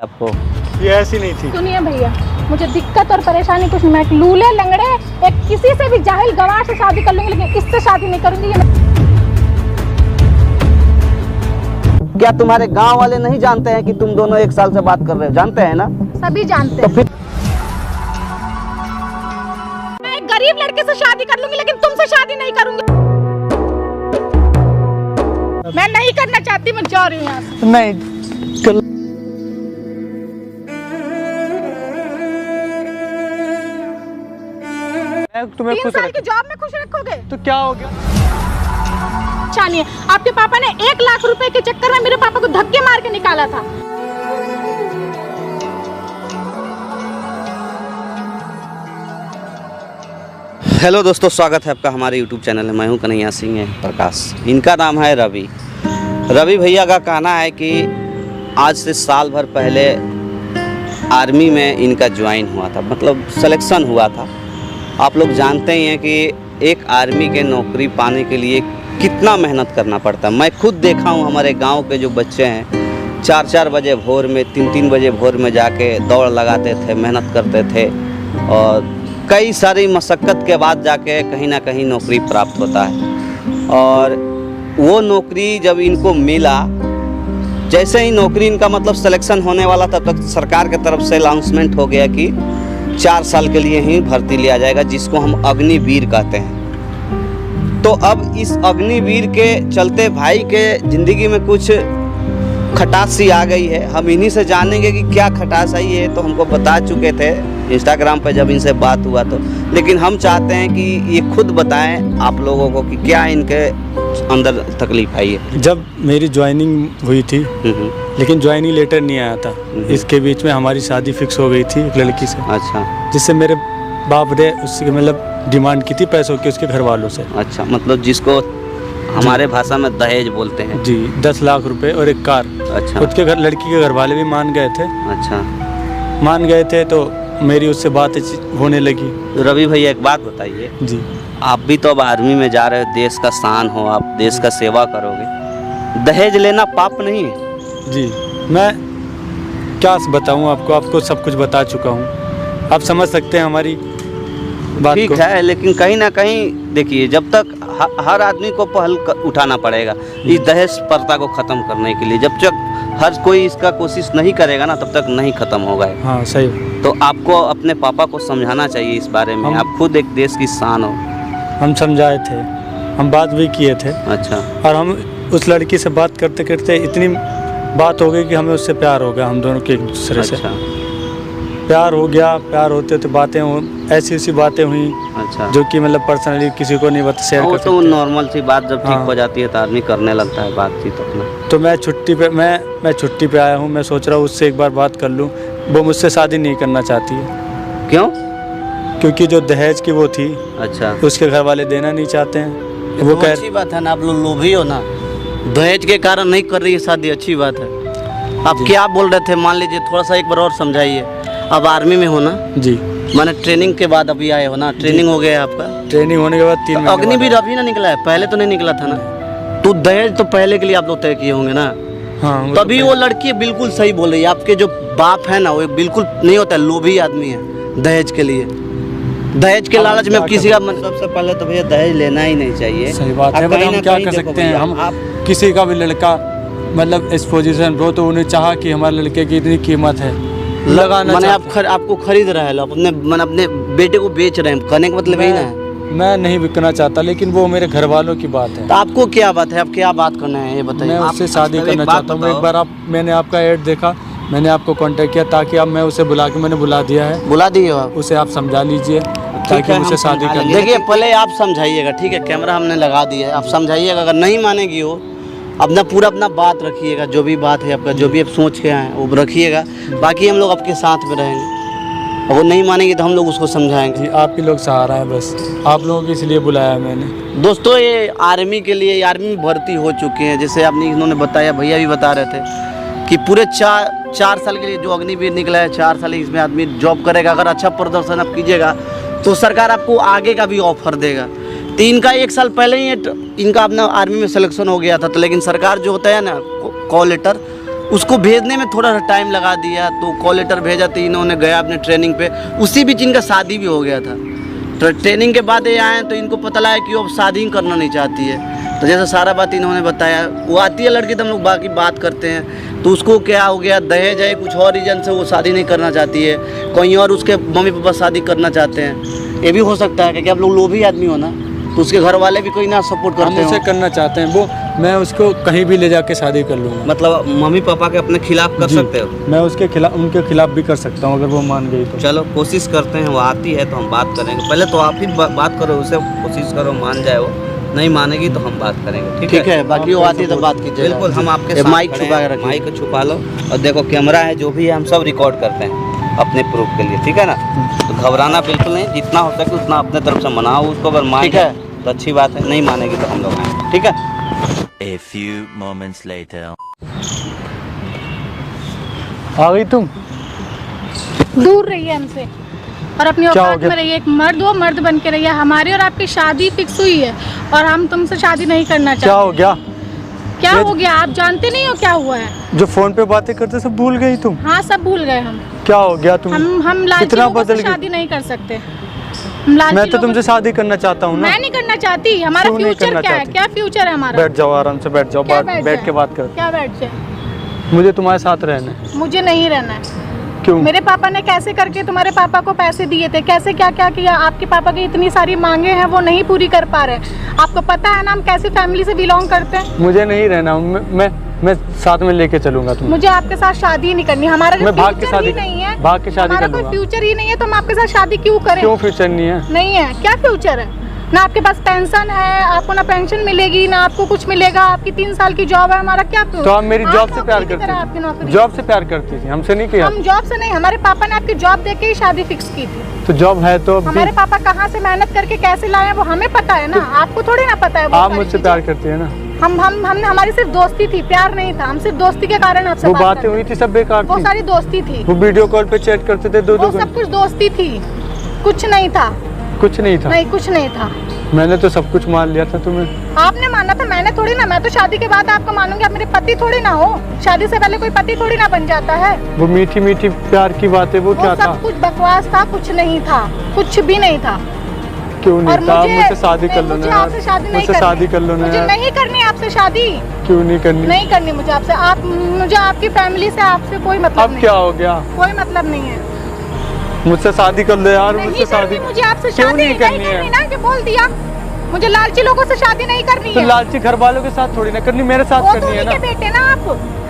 आपको? ये ऐसी नहीं थी। सुनिए भैया, मुझे दिक्कत और परेशानी कुछ नहीं, मैं एक लूले लंगड़े एक किसी से भी जाहिल गवार से शादी कर लूंगी, लेकिन इससे शादी नहीं करूंगी। क्या तुम्हारे गांव वाले नहीं जानते हैं कि तुम दोनों 1 साल से बात कर रहे हो? जानते हैं ना? सभी जानते तो हैं। फिर मैं एक गरीब लड़के से शादी कर लूंगी, लेकिन तुमसे शादी नहीं करूंगी। मैं नहीं करना चाहती, मैं जा रही हूँ यहाँ से। नहीं तुम्हें 3 खुश साल की जॉब में खुश रखोगे तो क्या हो गया? चाहिए। आपके पापा ने 1 लाख रुपए के चक्कर में मेरे पापा को धक्के मार के निकाला था। हेलो दोस्तों, स्वागत है आपका हमारे YouTube चैनल में। मैं हूं कन्हैया सिंह प्रकाश। इनका नाम है रवि। रवि भैया का कहना है कि आज से साल भर पहले आर्मी में इनका ज्वाइन हुआ था, मतलब सिलेक्शन हुआ था। आप लोग जानते ही हैं कि एक आर्मी के नौकरी पाने के लिए कितना मेहनत करना पड़ता है। मैं खुद देखा हूँ, हमारे गांव के जो बच्चे हैं 4-4 बजे भोर में, 3-3 बजे भोर में जाके दौड़ लगाते थे, मेहनत करते थे और कई सारी मशक्क़त के बाद जाके कहीं ना कहीं नौकरी प्राप्त होता है। और वो नौकरी जब इनको मिला, जैसे ही नौकरी इनका मतलब सिलेक्शन होने वाला, तब तक सरकार की तरफ से अनाउंसमेंट हो गया कि 4 साल के लिए ही भर्ती लिया जाएगा, जिसको हम अग्निवीर कहते हैं। तो अब इस अग्निवीर के चलते भाई के ज़िंदगी में कुछ खटास सी आ गई है। हम इन्हीं से जानेंगे कि क्या खटास आई है। तो हमको बता चुके थे इंस्टाग्राम पे जब इनसे बात हुआ तो, लेकिन हम चाहते हैं कि ये खुद बताएं आप लोगों को कि क्या इनके अंदर तकलीफ आई है। जब मेरी ज्वाइनिंग हुई थी, लेकिन ज्वाइनिंग लेटर नहीं आया था, इसके बीच में हमारी शादी फिक्स हो गई थी एक लड़की से। अच्छा, जिससे मेरे बाप ने उसकी मतलब डिमांड की थी पैसों की उसके घर वालों से। अच्छा, मतलब जिसको हमारे भाषा में दहेज बोलते हैं जी, 10 लाख रुपए और एक कार। अच्छा, खुद के घर लड़की के घर वाले भी मान गए थे। अच्छा, मान गए थे तो मेरी उससे बात होने लगी। तो रवि भैया एक बात बताइए जी, आप भी तो अब आर्मी में जा रहे हो, देश का शान हो, आप देश का सेवा करोगे, दहेज लेना पाप नहीं है? जी, मैं क्या बताऊं आपको सब कुछ बता चुका हूं, आप समझ सकते हैं हमारी बात ठीक को। है, लेकिन कहीं ना कहीं देखिए, जब तक हर आदमी को पहल उठाना पड़ेगा इस दहेज प्रथा को ख़त्म करने के लिए। जब तक हर कोई इसका कोशिश नहीं करेगा ना, तब तक नहीं ख़त्म होगा। हाँ सही। तो आपको अपने पापा को समझाना चाहिए इस बारे में। आप खुद एक देश की शान हो। हम समझाए थे, हम बात भी किए थे। अच्छा, और हम उस लड़की से बात करते करते इतनी बात हो गई कि हमें उससे प्यार हो गया, हम दोनों के एक दूसरे से प्यार हो गया। प्यार होते होते बातें ऐसी बातें हुई, अच्छा, जो कि मतलब पर्सनली किसी को नहीं बता शेयर कर सकते। तो नॉर्मल सी बात जब ठीक हाँ। हो जाती है तो आदमी करने लगता है बातचीत अपना। तो मैं छुट्टी पे आया हूँ, मैं सोच रहा हूँ उससे एक बार बात कर लूँ। वो मुझसे शादी नहीं करना चाहती है। क्यों? क्योंकि जो दहेज की वो थी, अच्छा, उसके घर वाले देना नहीं चाहते हैं। वो कह अच्छी बात है ना, आप लोग लोभी हो ना, दहेज के कारण नहीं कर रही है शादी, अच्छी बात है। आप क्या बोल रहे थे? मान लीजिए, थोड़ा सा एक बार और समझाइए। अब आर्मी में हो ना जी, माने ट्रेनिंग के बाद अभी आए हो ना, ट्रेनिंग हो गया है आपका। ट्रेनिंग होने के बाद 3 महीने अग्निवीर अभी ना निकला है, पहले तो नहीं निकला था ना। तो दहेज तो पहले के लिए आप लोग तय किए होंगे ना। हाँ, तभी वो लड़की बिल्कुल सही बोल रही है। आपके जो बाप है ना, वो बिल्कुल नहीं होता, लोभी आदमी है दहेज के लिए। दहेज के लालच में किसी का सबसे पहले तो भैया दहेज लेना ही नहीं चाहिए। सही बात है, हम क्या कर सकते हैं। हम किसी का भी लड़का मतलब इस पोजीशन पर, तो उन्हें चाहा कि हमारे लड़के की इतनी कीमत है, लगाना मैंने आपको खरीद रहा है, अपने बेटे को बेच रहे हैं, कहने का मतलब यही ना है। मैं नहीं बिकना चाहता, लेकिन वो मेरे घर वालों की बात है। तो आपको क्या बात है, आप क्या बात करना है ये बताइए। मैं उससे शादी करना चाहता हूँ। एक बार मैंने आपका ऐड देखा, मैंने आपको कांटेक्ट किया ताकि अब मैं उसे मैंने बुला दिया है। बुला दिए हो आप? उसे आप समझा लीजिए ताकि मुझसे शादी कर। देखिए, पहले आप समझाइएगा, ठीक है, कैमरा हमने लगा दिया है, आप समझाइएगा। अगर नहीं मानेगी हो, अपना बात रखिएगा, जो भी बात है आपका, जो भी आप सोच के आए वो रखिएगा। बाकी हम लोग आपके साथ में रहेंगे। अगर नहीं मानेंगे तो हम लोग उसको समझाएंगे। आप ही लोग सहारा है, बस आप लोगों को इसलिए बुलाया मैंने। दोस्तों, ये आर्मी के लिए, आर्मी में भर्ती हो चुके हैं, जैसे आपने इन्होंने बताया, भैया भी बता रहे थे कि पूरे 4 साल के लिए जो अग्निवीर निकला है, 4 साल इसमें आदमी जॉब करेगा। अगर अच्छा प्रदर्शन आप कीजिएगा तो सरकार आपको आगे का भी ऑफर देगा। तो इनका 1 साल पहले ही इनका अपना आर्मी में सिलेक्शन हो गया था, तो लेकिन सरकार जो होता है ना, कॉल लेटर, उसको भेजने में थोड़ा सा टाइम लगा दिया, तो कॉल लेटर भेजा, तो इन्होंने गया अपने ट्रेनिंग पे, उसी बीच इनका शादी भी हो गया था। तो ट्रेनिंग के बाद ये आए तो इनको पता लगा कि वो अब शादी करना नहीं चाहती है। तो जैसे सारा बात इन्होंने बताया, वो आती है लड़की तो हम लोग बाकी बात करते हैं, तो उसको क्या हो गया, दहेज है कुछ और रीजन से वो शादी नहीं करना चाहती है, कहीं और उसके मम्मी पापा शादी करना चाहते हैं। ये भी हो सकता है क्योंकि आप लोग लोभी आदमी हो ना, तो उसके घर वाले भी कोई ना सपोर्ट हम करते उसे हैं। करना चाहते हैं, वो मैं उसको कहीं भी ले जाके शादी कर लूँगा। मतलब मम्मी पापा के अपने खिलाफ कर जी, सकते हो? मैं उसके खिलाफ, उनके खिलाफ भी कर सकता हूँ अगर वो मान गई तो। चलो कोशिश करते हैं, वो आती है तो हम बात करेंगे। पहले तो आप ही बात करो उससे, कोशिश करो मान जाए, वो नहीं मानेगी तो हम बात करेंगे। ठीक है, बाकी वो आती है तो बात कीजिए। बिल्कुल, हम आपके साथ माइक खड़े छुपा हैं, के रखिए। माइक को छुपा लो, और देखो कैमरा है, जो भी है हम सब रिकॉर्ड करते हैं अपने प्रूफ के लिए, ठीक है ना। तो घबराना बिल्कुल नहीं, जितना हो सके उतना अपने तरफ से मनाओ उसको, अगर मान ठीक है। जाए तो अच्छी बात है, नहीं मानेगी तो हम लोग आएंगे, ठीक है। A few moments later. आ गई तुम? दूर रहिए हमसे और अपनी क्या हो औकात गया? में रहिए। एक मर्द हो, मर्द बन के रहिए। हमारी और आपकी शादी फिक्स हुई है और हम तुमसे शादी नहीं करना क्या चाहते। हो गया? क्या हो गया? आप जानते नहीं हो क्या हुआ है? जो फोन पे बातें करते सब भूल गई तुम? हाँ, सब भूल गए हम। क्या हो गया तुम? हम लालची कितना लोगों से बदल गई? शादी नहीं कर सकते। हम लालची मैं तो लोगों तुमसे से- शादी करना चाहता हूँ ना। मैं नहीं करना चाहती। हमारा क्यों नहीं फ्यूचर करना क्या है? चाहती? क्या फ्यूचर है हमारा? बैठ जाओ, आराम से बैठ जाओ, क्या बैठ जाए? के बात कर। क्या बैठ जाए? मुझे तुम्हारे साथ रहना है। मुझे नहीं रहना है। क्यों? मेरे पापा ने कैसे करके तुम्हारे पापा को पैसे दिए थे, कैसे क्या क्या किया। आपके पापा की इतनी सारी मांगे हैं, वो नहीं पूरी कर पा रहे। आपको पता है ना हम कैसी फैमिली से बिलोंग करते हैं। मुझे नहीं रहना, मैं साथ में लेके चलूंगा तुम्हें। मुझे आपके साथ शादी ही नहीं करनी। हमारा जो मैं भाग के फ्यूचर शादी ही नहीं है, भाग के शादी हमारा कर कोई लूंगा। फ्यूचर ही नहीं है, तो हम आपके साथ शादी क्यों करें? क्यों फ्यूचर नहीं है? नहीं है। क्या फ्यूचर है? ना आपके पास पेंशन है, आपको ना पेंशन मिलेगी, ना आपको कुछ मिलेगा। आपकी 3 साल की जॉब है, हमारा क्या फ्यूचर? तो आप मेरी जॉब से प्यार आपकी करती नौकरी। थी? जॉब से प्यार करती थी, हमसे नहीं किया। हम जॉब से नहीं, हमारे पापा ने आपकी जॉब देके ही शादी फिक्स की थी। तो जॉब है तो अब भी हमारे पापा कहाँ से मेहनत करके कैसे लाए हैं वो हमें पता है ना, आपको थोड़ी ना पता है। वो आप सारी मुझसे चीजें। प्यार करती है ना। हमने हमारी सिर्फ दोस्ती थी, प्यार नहीं था। हम सिर्फ दोस्ती के कारण आपसे वो बात बातें करते हुई थी सब बेकार वो थी। सारी दोस्ती थी। वो वीडियो कॉल पे चैट करते थे दो वो दो सब कुछ दोस्ती थी, कुछ नहीं था। कुछ नहीं था। नहीं, कुछ नहीं था। मैंने तो सब कुछ मान लिया था तुम्हें। आपने माना था, मैंने थोड़ी ना। मैं तो शादी के बाद आपको मानूंगी। आप मेरे पति थोड़ी ना हो। शादी से पहले कोई पति थोड़ी ना बन जाता है। वो मीठी मीठी प्यार की बातें, वो क्या वो था? सब कुछ बकवास था, कुछ नहीं था, कुछ भी नहीं था। क्यों और नहीं था? मुझसे शादी कर लो मुझे ना आपसे शादी यार, नहीं मुझसे शादी कर लो ना मुझे यार। नहीं करनी आपसे शादी। क्यों नहीं करनी? नहीं करनी मुझे आपसे। आप मुझे आपकी फैमिली से आपसे कोई मतलब अब नहीं। क्या हो गया? कोई मतलब नहीं है। मुझसे शादी कर लो यार, नहीं मुझसे शादी। करनी मुझे आपसे क्यों शादी। नहीं करनी है? ना, जो बोल दिया। मुझे लालची लोगों से शादी नहीं करनी तो है। लालची घर वालों के साथ थोड़ी ना करनी, मेरे साथ वो तो करनी है उन्हीं ना। के बेटे ना आप।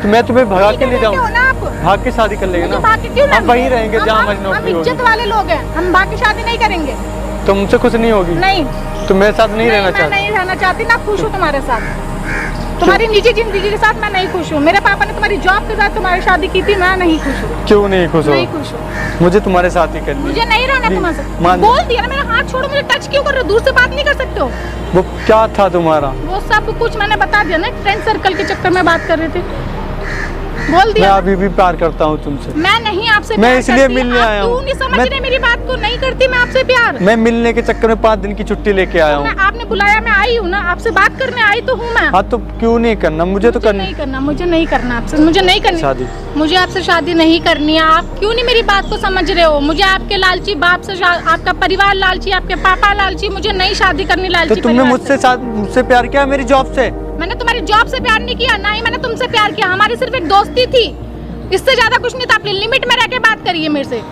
तो मैं तुम्हें भगा उन्हीं के ले बेटे हो जाऊँ, ना आप। भाग के शादी कर लेंगे मुझे ना। बाकी क्यों हम लाएंगे? वहीं रहेंगे जहाँ हमारी हम नौकरी इज्जत होगी। वाले लोग हैं, हम बाकी शादी नहीं करेंगे। तो मुझसे खुश नहीं होगी? नहीं, तो मेरे साथ नहीं रहना मैं चाहती? नहीं रहना चाहती ना। खुश हूँ तुम्हारे साथ। तुम्हारी निजी जिंदगी के साथ मैं नहीं खुश हूँ। मेरे पापा ने तुम्हारी जॉब के साथ तुम्हारी शादी की थी, मैं नहीं खुश हूँ। क्यों नहीं खुश नहीं हो? खुश हूँ। मुझे तुम्हारे साथ ही करनी है। मुझे नहीं रहना जी, तुम्हारे साथ। मान- बोल दिया ना, मेरा हाथ छोड़ो। मुझे टच क्यों कर रहे हो? दूर से बात नहीं कर सकते हो। वो क्या था तुम्हारा? वो सब कुछ मैंने बता दिया ना। फ्रेंड सर्कल के चक्कर में बात कर रहे थे। बोल मैं दिया। अभी भी प्यार करता हूँ तुमसे। मैं नहीं आपसे मैं प्यार इसलिए करती। मिलने आप आया क्यों हूँ। नहीं समझ मैं- रहे मेरी बात को? नहीं करती मैं आपसे प्यार। मैं मिलने के चक्कर में 5 दिन की छुट्टी लेके आया हूँ। मैं आपने बुलाया, मैं आई हूँ ना। आपसे बात करने आई तो हूँ मैं। हाँ तो क्यों नहीं करना? मुझे तो करनी नहीं करना, मुझे नहीं करना आपसे। मुझे नहीं करनी शादी। मुझे आपसे शादी नहीं करनी है। आप क्यों नहीं मेरी बात को समझ रहे हो? मुझे आपके लालची बाप से आपका परिवार लालची, आपके पापा लालची। मुझे नहीं शादी करनी तो लालची तुमने परिवार से। मुझसे प्यार किया मेरी जॉब से? मैंने तुम्हारी जॉब से प्यार नहीं किया, ना ही मैंने तुमसे प्यार किया। हमारी सिर्फ एक दोस्ती थी, इससे ज्यादा कुछ नहीं था। अपनी लिमिट में रह के बात करिए मेरे से।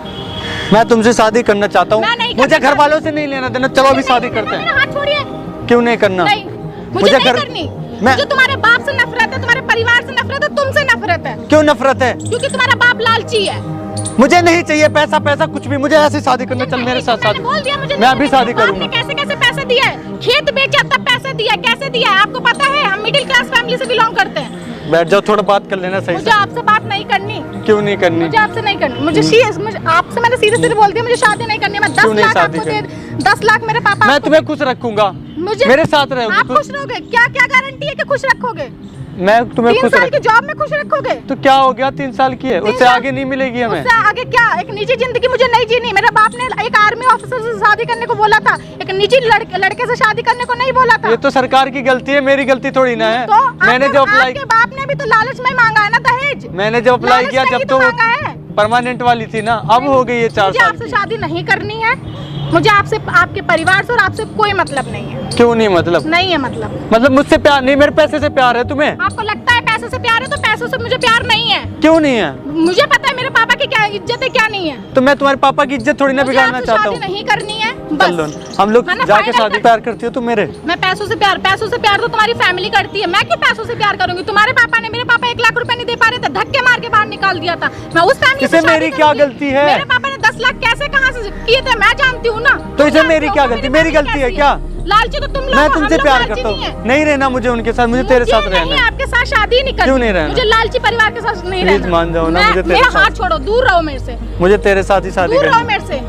मैं तुमसे शादी करना चाहता हूँ। मैं नहीं मुझे करना घर वालों से नहीं लेना देना। चलो अभी शादी करते हैं। मेरा हाथ छोड़िए। क्यों नहीं करना? नहीं, मुझे नहीं घर- करनी। मैं- मुझे तुम्हारे बाप से नफरत है, तुम्हारे परिवार से नफरत है, तुमसे नफरत है। क्यों नफरत है? क्योंकि तुम्हारा बाप लालची है। मुझे नहीं चाहिए पैसा पैसा कुछ भी। मुझे ऐसे शादी करना। चल मेरे साथ शादी। बोल दिया मुझे। मैं अभी शादी करूंगा। आपने कैसे कैसे पैसे दिए? खेत बेचा तब पैसे दिए। कैसे दिया आपको पता है? हम मिडिल क्लास फैमिली से बिलोंग करते हैं। बैठ जाओ, थोड़ा बात कर लेना सही मुझे से। आपसे बात नहीं करनी। क्यों नहीं करनी? मुझे आपसे नहीं करनी। मुझे आपसे मैंने सीधे सीधे बोल दिया, मुझे शादी नहीं करनी। मैं 10 क्यों नहीं लाख शादी आपको दे 10 लाख मेरे पापा मैं आपको तुम्हें खुश रखूंगा। मुझे मेरे साथ रहोगे। आप खुश रहोगे? क्या क्या गारंटी है कि खुश रखोगे? मैं तुम्हें 3 खुश साल की जॉब में खुश रखोगे? तो क्या हो गया, 3 साल की है, 3 उससे साल? आगे नहीं मिलेगी हमें। उससे आगे क्या? एक निजी जिंदगी मुझे नहीं जीनी। मेरे बाप ने एक आर्मी ऑफिसर से शादी करने को बोला था, एक निजी लड़के से शादी करने को नहीं बोला था। ये तो सरकार की गलती है, मेरी गलती थोड़ी ना है। तो मैंने जब अप्लाई, आपके बाप ने भी तो लालच में मांगा है ना दहेज। मैंने जब अप्लाई लालच किया में ही जब तो मांगा है। परमानेंट वाली थी ना, अब हो गई है 4 मुझे साल आपसे की। शादी नहीं करनी है। मुझे आपसे, आपके परिवार से और आपसे कोई मतलब नहीं है। क्यों नहीं मतलब? नहीं है मतलब मुझसे प्यार नहीं, मेरे पैसे से प्यार है तुम्हें। आपको लगता है पैसे से प्यार है, तो पैसों से मुझे प्यार नहीं है। क्यों नहीं है? मुझे पता है मेरे पापा की क्या इज्जत है क्या नहीं है। तो मैं तुम्हारे पापा की इज्जत थोड़ी ना मुझे बिगाड़ना आपसे चाहता शादी हूँ। नहीं करनी है चल लो बस। ना, हम लोग मैंने जाके final शादी। कर- प्यार करती हो तुम मेरे? मैं पैसों से प्यार तो तुम्हारी फैमिली करती है। मैं क्यों पैसों से प्यार करूंगी? तुम्हारे पापा ने, मेरे पापा 1 लाख रुपए नहीं दे पा रहे थे, धक्के मार के बाहर निकाल दिया था। मैं उस फैमिली से इसे मेरी शादी क्या करूंगी। गलती है? मेरे पापा ने 10 लाख कैसे कहाँ से किए थे मैं जानती हूँ ना। तो इसे तुम मेरी जानते हो क्या ना गलती? मेरी मेरी गलती है कैसी क्या? लालची तो तुम लोग मैं हो, तुमसे हम लोग प्यार लालची करता नहीं हूँ, है। नहीं रहना मुझे उनके साथ, मुझे तेरे साथ नहीं रहना है। आपके साथ शादी ही नहीं करनी। क्यों नहीं रहना? मुझे लालची परिवार के साथ नहीं Please रहना। मान जाओ ना, मुझे तेरे मेरा साथ। हाथ छोड़ो, दूर रहो मेरे से, मुझे तेरे साथ ही शादी दूर रहो करनी मेरे से।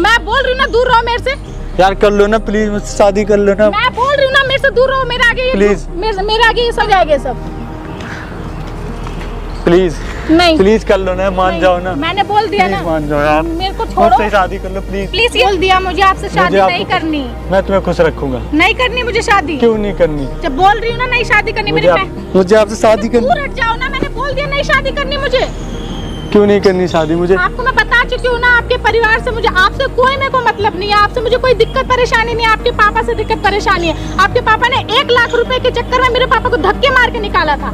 मैं बोल रही हूँ ना, दूर रहो मेरे से। यार। कर लो ना प्लीज, मुझसे शादी कर लो ना मैं बोल रही हूँ ना, मेरे से दूर रहो। मेरे आगे ये Please। मेरे आगे ये सब जाएगा सब। प्लीज। नहीं प्लीज कर लो ना, मान नहीं, जाओ ना, मैंने बोल दिया ना। प्लीज मान जाओ यार। मेरे को छोड़ो मुझसे शादी कर लो प्लीज। प्लीज। बोल दिया मुझे आपसे शादी मुझे नहीं आपको- करनी। मैं तुम्हें खुश रखूंगा। नहीं करनी मुझे शादी। क्यों नहीं करनी? जब बोल रही हूँ ना नहीं शादी करनी मुझे मेरे मुझे आपसे शादी करनी। दूर हट जाओ ना। मैंने बोल दिया नहीं शादी करनी मुझे। क्यों नहीं करनी शादी मुझे? आपको मैं बता चुकी हूँ ना, आपके परिवार से मुझे, आपसे कोई मेरे को मतलब नहीं है। आपसे मुझे कोई दिक्कत परेशानी नहीं है। आपके पापा से दिक्कत परेशानी है। आपके पापा ने 1 लाख रुपए के चक्कर में मेरे पापा को धक्के मार के निकाला था।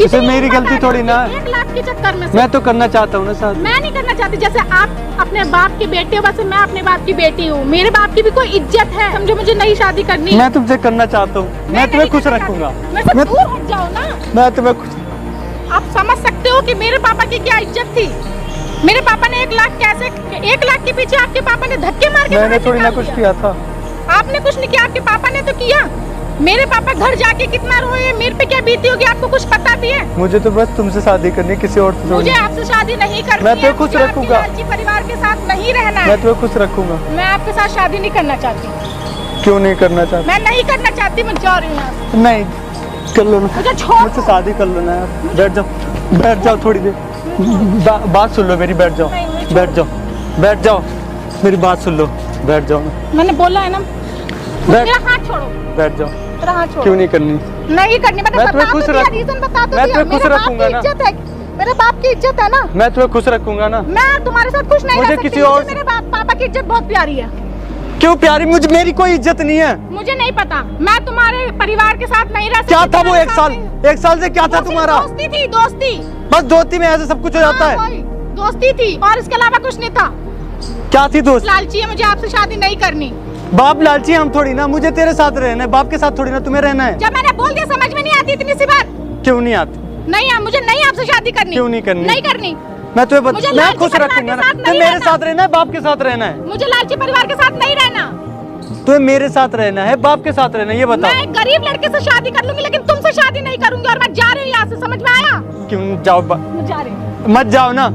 इसे मेरी गलती थोड़ी ना है। 1 लाख के चक्कर में से। मैं तो करना चाहता हूँ ना शादी। मैं नहीं करना चाहती। जैसे आप अपने बाप की बेटे हो, वैसे मैं अपने बाप की बेटी हूँ। मेरे बाप की भी कोई इज्जत है। समझो, मुझे नहीं शादी करनी है। मैं तुमसे करना चाहता हूँ। मैं तुम्हें खुश रखूंगा। मेरे से दूर हट जाओ ना। मैं तुम्हें खुश। आप समझ सकते हो कि मेरे पापा की क्या इज्जत थी। मेरे पापा ने 1 लाख कैसे, 1 लाख के पीछे आपके पापा ने धक्के मार के मैंने बाहर थोड़ी ना निकाल कुछ दिया। किया था। आपने कुछ नहीं किया, आपके पापा ने तो किया। मेरे पापा घर जाके कितना रोए, मेरे पे क्या बीती होगी आपको कुछ पता भी है? मुझे तो बस तुमसे शादी करनी है, किसी और से मुझे थोड़ी। आपसे शादी नहीं करनी मैं है। तो खुश मुझे आपके रखूंगा। लालची परिवार के साथ नहीं रहना है। मैं तुम्हें खुश रखूंगा। मैं आपके साथ शादी नहीं करना चाहती। क्यों नहीं करना चाहता? मैं नहीं करना चाहती। मैं जा रही हूँ यहाँ से। नहीं कर लो ना, मुझे छोड़ मुझसे शादी कर लो ना यार। बैठ जाओ थोड़ी देर। बात सुन लो मेरी, बैठ जाओ। नहीं, मुझे छोड़। बैठ जाओ मेरी बात सुन लो, बैठ जाओ ना। मैंने बोला है ना, बैठ मेरा हाथ छोड़ो। बैठ जाओ। मेरा हाथ छोड़ो। क्यों नहीं करनी? नहीं करनी। मैंने मैं बता तुम्हें तो खुश दिया, रख- रीजन बता तो मैं दिया। तुम्हें खुश मेरे बाप रखूंगा की ना। इज्जत है। मेरे बाप की इज्जत है ना। मैं तुम्हें खुश रखूंगा ना। मैं तुम्हारे साथ खुश नहीं मुझे रह सकती। किसी और- मेरे पापा की इज्जत बहुत प्यारी है। क्यों प्यारी? मुझे मेरी कोई इज्जत नहीं है। मुझे नहीं पता। मैं तुम्हारे परिवार के साथ नहीं रह सकती। क्या था वो तुम्हारे 1 साथ साल? नहीं। 1 साल से क्या था वो सिर्फ तुम्हारा? दोस्ती थी, दोस्ती। बस दोस्ती में ऐसे सब कुछ हो जाता है। हाँ, वही, दोस्ती थी और इसके अलावा कुछ नहीं था। क्या थी दोस्त? लालची है, मुझे आपसे शादी नहीं करनी। बाप लालची हम थोड़ी ना, मुझे तेरे साथ रहना है, बाप के साथ थोड़ी ना तुम्हें रहना है। जब मैंने बोल दिया समझ में नहीं आती इतनी सी बात। क्यों नहीं आती? नहीं है, मुझे नहीं आपसे शादी करनी। क्यों नहीं करनी? नहीं करनी। मैं तुम्हें मुझे मैं लालची खुश परिवार के रखूंगा ना। साथ तुम्हें नहीं मेरे रहना। साथ रहना है, बाप के साथ रहना है। मुझे लालची परिवार के साथ नहीं रहना। तुम्हें मेरे साथ रहना है, बाप के साथ रहना है, ये मैं बताओ। एक गरीब लड़के से शादी कर लूंगी, लेकिन तुमसे शादी नहीं करूंगी। और मैं जा रही हूँ यहाँ से, समझ में आया? क्यों जाओ? मैं जा रही हूँ। मत जाओ ना।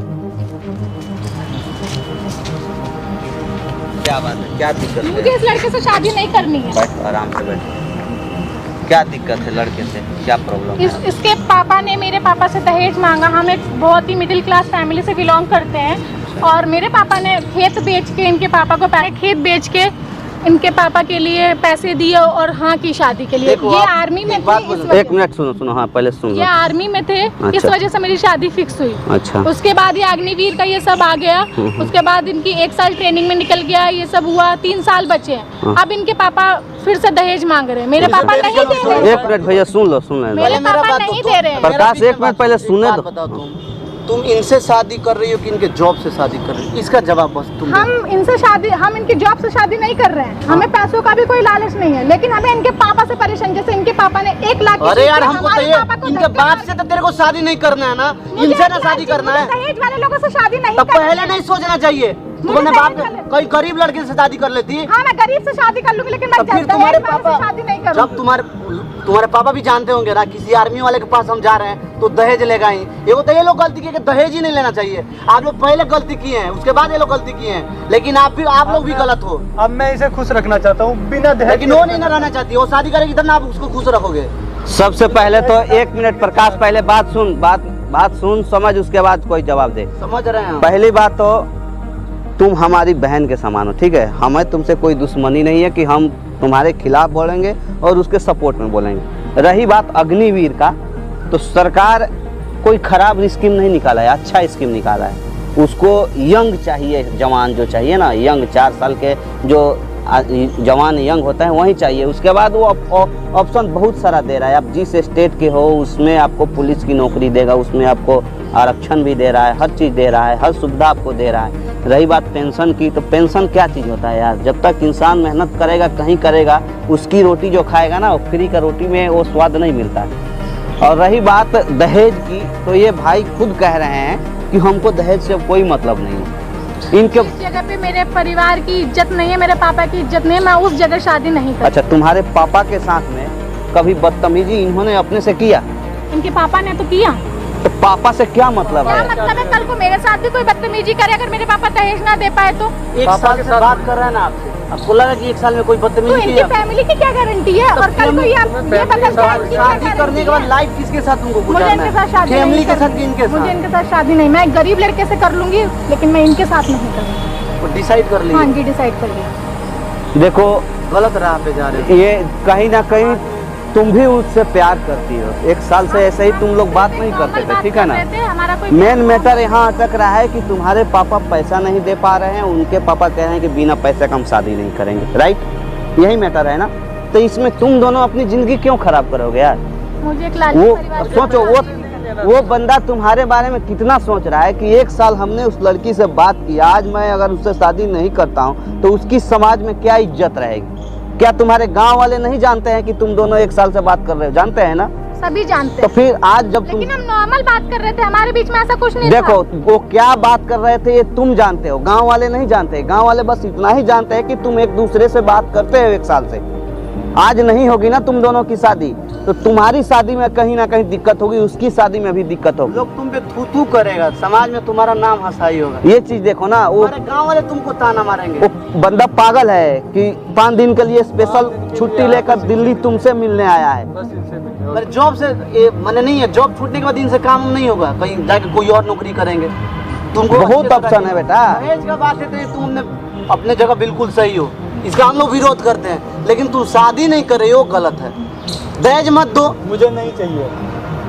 क्या बात है, क्या दिक्कत मुझे है? इस लड़के से शादी नहीं करनी है। बैठ, आराम से बैठ। क्या दिक्कत है लड़के से? क्या प्रॉब्लम है? इसके पापा ने मेरे पापा से दहेज मांगा। हम एक बहुत ही मिडिल क्लास फैमिली से बिलोंग करते हैं। और मेरे पापा ने खेत बेच के इनके पापा को खेत बेच के इनके पापा के लिए पैसे दिए और हाँ की शादी के लिए। देखो, ये आप आर्मी में एक बात थे, बोलो। इस वजह- 1 मिनट सुनो। हाँ, पहले सुन ये लो। आर्मी में थे, इस अच्छा। वजह से मेरी शादी फिक्स हुई। अच्छा। उसके बाद ये अग्निवीर का ये सब आ गया। उसके बाद इनकी 1 साल ट्रेनिंग में निकल गया, ये सब हुआ। 3 साल बचे हैं। अब इनके पापा फिर से दहेज मांग रहे हैं। मेरे पापा नहीं दे रहे। 1 मिनट भैया, सुन लो। मेरे पापा नहीं दे रहे हैं। प्रकाश, 1 मिनट पहले सुने दो। बताओ तुम इनसे शादी कर रही हो कि इनके जॉब से शादी कर रही हो? इसका जवाब बस तुम हम इनसे शादी, हम इनके जॉब से शादी नहीं कर रहे हैं। हमें पैसों का भी कोई लालच नहीं है, लेकिन हमें इनके पापा से परेशान। जैसे इनके पापा ने 1 लाख की अरे चीज़ यार की, हमको हमारे तो ये पापा को इनके धक्के बाप मार- से तो तेरे को शादी नहीं करना है ना, मुझे इनसे ना ऐसी शादी करना है। दहेज वाले लोगों से शादी नहीं तो करनी पहले है। नहीं सोचना चाहिए। तुम अपने दहेज बाप वाले- कोई गरीब लड़के से शादी कर लेती। हाँ, मैं गरीब से शादी कर लूंगी, लेकिन मैं तो फिर दहेज तुम्हारे वाले पापा से शादी नहीं जब करूंगी। तुम्हारे पापा भी जानते होंगे ना, किसी आर्मी वाले के पास हम जा रहे हैं तो दहेज लेगा ही। ये लोग गलती किए कि दहेज ही नहीं लेना चाहिए। आप लोग पहले गलती किए हैं, उसके बाद ये लोग गलती किए हैं, लेकिन आप लोग भी गलत हो। अब मैं इसे खुश रखना चाहता हूँ बिना दहेज। लेकिन वो नहीं ना रहना चाहती। वो शादी करेगी तब ना आप उसको खुश रखोगे। सबसे पहले तो 1 मिनट प्रकाश, पहले बात सुन समझ, उसके बाद कोई जवाब दे। समझ रहे हैं हम। पहली बात तो तुम हमारी बहन के समान हो, ठीक है। हमें तुमसे कोई दुश्मनी नहीं है कि हम तुम्हारे खिलाफ बोलेंगे और उसके सपोर्ट में बोलेंगे। रही बात अग्निवीर का, तो सरकार कोई खराब स्कीम नहीं निकाला है, अच्छा स्कीम निकाला है। उसको यंग चाहिए, जवान जो चाहिए ना, यंग 4 साल के जो जवान यंग होता है वही चाहिए। उसके बाद वो ऑप्शन बहुत सारा दे रहा है। आप जिस स्टेट के हो उसमें आपको पुलिस की नौकरी देगा, उसमें आपको आरक्षण भी दे रहा है, हर चीज़ दे रहा है, हर सुविधा आपको दे रहा है। रही बात पेंशन की, तो पेंशन क्या चीज़ होता है यार? जब तक इंसान मेहनत करेगा, कहीं करेगा, उसकी रोटी जो खाएगा ना, फ्री का रोटी में वो स्वाद नहीं मिलता है। और रही बात दहेज की, तो ये भाई खुद कह रहे हैं कि हमको दहेज से कोई मतलब नहीं है। इनके इस जगह पे मेरे परिवार की इज्जत नहीं है, मेरे पापा की इज्जत नहीं है, मैं उस जगह शादी नहीं कर। अच्छा, तुम्हारे पापा के साथ में कभी बदतमीजी इन्होंने अपने से किया? इनके पापा ने तो किया। तो पापा से क्या मतलब क्या है? मतलब है? कल को मेरे साथ भी कोई बदतमीजी करे, अगर मेरे पापा दहेज ना दे पाए तो? 1 साल से बात कर रहे हैं ना आपसे, आपको लगा कि 1 साल में कोई तो बदतमीजी इनकी किया? फैमिली की क्या गारंटी है? और कल को ये बता शादी करने के बाद लाइफ किसके साथ तुमको मुझे गुजारना इनके साथ है? शादी फैमिली नहीं के साथ करनी। कि इनके मुझे साथ? इनके साथ शादी नहीं, मैं गरीब लड़के से कर लूंगी, लेकिन मैं इनके साथ नहीं करूँगी। डिसाइड कर हाँ लीजिए। जी, डिसाइड कर लिया। देखो, गलत राह पे जा रहे हो। ये कहीं ना कहीं तुम भी उससे प्यार करती हो। 1 साल से ऐसे ही तुम लोग बात नहीं करते थे, ठीक है ना। हमारा कोई मेन मैटर यहाँ अटक रहा है कि तुम्हारे पापा पैसा नहीं दे पा रहे हैं, उनके पापा कह रहे हैं कि बिना पैसे का हम शादी नहीं करेंगे, राइट? यही मैटर है ना। तो इसमें तुम दोनों अपनी जिंदगी क्यों खराब करोगे यार? मुझे एक लालची वो परिवार से सोचो, बड़ा वो बंदा तुम्हारे बारे में कितना सोच रहा है कि 1 साल हमने उस लड़की से बात की, आज मैं अगर उससे शादी नहीं करता हूँ तो उसकी समाज में क्या इज्जत रहेगी? क्या तुम्हारे गांव वाले नहीं जानते हैं कि तुम दोनों 1 साल से बात कर रहे हो? जानते हैं ना। सभी जानते तो हैं। फिर आज जब तुम, लेकिन हम नॉर्मल बात कर रहे थे, हमारे बीच में ऐसा कुछ नहीं देखो था। वो क्या बात कर रहे थे ये तुम जानते हो, गांव वाले नहीं जानते। गांव वाले बस इतना ही जानते हैं कि तुम एक दूसरे से बात करते हो 1 साल से। आज नहीं होगी ना तुम दोनों की शादी, तो तुम्हारी शादी में कहीं ना कहीं दिक्कत होगी, उसकी शादी में भी दिक्कत होगी। लोग तुम पे थू करेगा, समाज में तुम्हारा नाम हंसाई होगा। ये चीज देखो ना, वो हमारे गांव वाले तुमको ताना मारेंगे। वो बंदा पागल है कि 5 दिन के लिए स्पेशल छुट्टी लेकर दिल्ली तुमसे मिलने आया है। अरे जॉब से मैंने नहीं है, जॉब छूटने के बाद इनसे काम नहीं होगा, कहीं जाके कोई और नौकरी करेंगे। तुमको बहुत ऑप्शन है बेटा। दहेज का बात है तो तुमने अपने जगह बिल्कुल सही हो, इसका हम लोग विरोध करते हैं, लेकिन तुम शादी नहीं कर रही हो, गलत है। दहेज मत दो, मुझे नहीं चाहिए।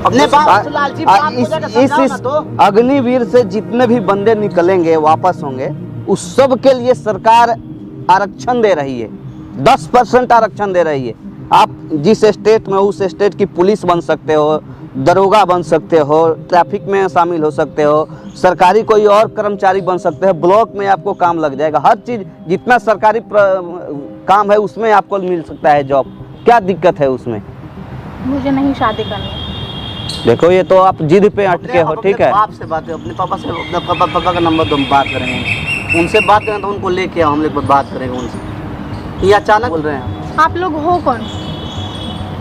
अपने बाप से लालची बाप को जाकर समझाओ ना। तो अग्निवीर से जितने भी बंदे निकलेंगे वापस होंगे, उस सब के लिए सरकार आरक्षण दे रही है, 10% आरक्षण दे रही है। आप जिस स्टेट में उस स्टेट की पुलिस बन सकते हो, दरोगा बन सकते हो, ट्रैफिक में शामिल हो सकते हो, सरकारी कोई और कर्मचारी बन सकते हैं, ब्लॉक में आपको काम लग जाएगा। हर चीज़ जितना सरकारी काम है उसमें आपको मिल सकता है जॉब। क्या दिक्कत है उसमें? मुझे नहीं शादी करनी। देखो ये तो आप जिद पे अटके हो, ठीक है। बाप से बात है, अपने पापा से, अपने पापा का नंबर दो, हम बात करेंगे उनसे। बात करें तो उनको लेके आओ, हम लोग बात करेंगे उनसे। ये अचानक बोल रहे हैं। आप लोग हो कौन?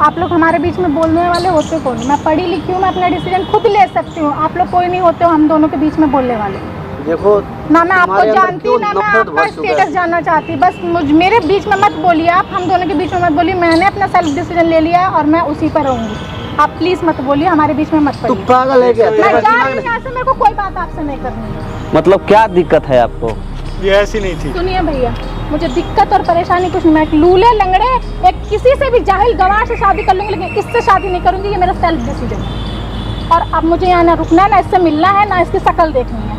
आप लोग हमारे बीच में बोलने वाले होते कौन? मैं पढ़ी लिखी हूँ, मैं अपना डिसीजन खुद ले सकती हूँ। आप लोग कोई नहीं होते हो हम दोनों के बीच में बोलने वाले। देखो ना मैं आपको तुम्हारे अंदर जानती, क्यों ना मैं नफरत आपका भर चुका है। स्टेटस जानना चाहती। बस मेरे बीच में मत बोलिए, आप हम दोनों के बीच में मत बोलिए। मैंने अपना सेल्फ डिसीजन ले लिया है और मैं उसी पर रहूंगी। आप प्लीज मत बोलिए, हमारे बीच में मत तू पड़िए। पागल है क्या? मैं तेरा जा दिमाग रही हूँ यहाँ से, मेरे को कोई बात आपसे नहीं करनी है। मतलब क्या दिक्कत है आपको? ये ऐसी नहीं थी। सुनिए भैया, मुझे दिक्कत और परेशानी कुछ नहीं। मैं एक लूले लंगड़े एक किसी से भी जाहिल गवार से शादी कर लूंगी, लेकिन इससे शादी नहीं करूंगी। ये मेरा सेल्फ डिसीजन है। और अब मुझे यहाँ ना रुकना है, ना इससे मिलना है, ना इसकी शक्ल देखनी है।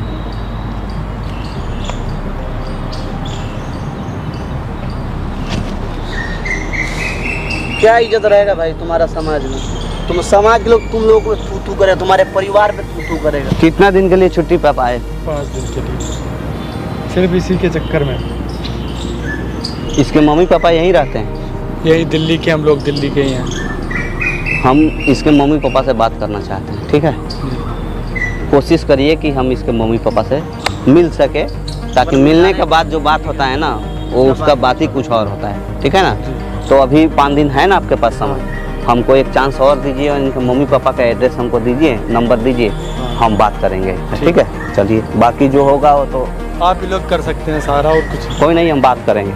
क्या इज्जत रहेगा भाई तुम्हारा समाज में? तुम समाज के लोग तुम लोगों को थू करे, तुम्हारे परिवार पे थू करेगा। कितना दिन के लिए छुट्टी पे आए? 5 दिन के लिए, सिर्फ इसी के चक्कर में। इसके मम्मी पापा यहीं रहते हैं? यही दिल्ली के, हम लोग दिल्ली के ही हैं। हम इसके मम्मी पापा से बात करना चाहते हैं, ठीक है। कोशिश करिए कि हम इसके मम्मी पापा से मिल सके, ताकि मिलने के बाद जो बात होता है ना, वो उसका बात ही कुछ और होता है, ठीक है ना। तो अभी 5 दिन है ना आपके पास समय, हमको एक चांस और दीजिए और इनके मम्मी पापा का एड्रेस हमको दीजिए, नंबर दीजिए, हम बात करेंगे, ठीक है। चलिए, बाकी जो होगा वो तो आप ही लोग कर सकते हैं सारा, और कुछ कोई नहीं, हम बात करेंगे।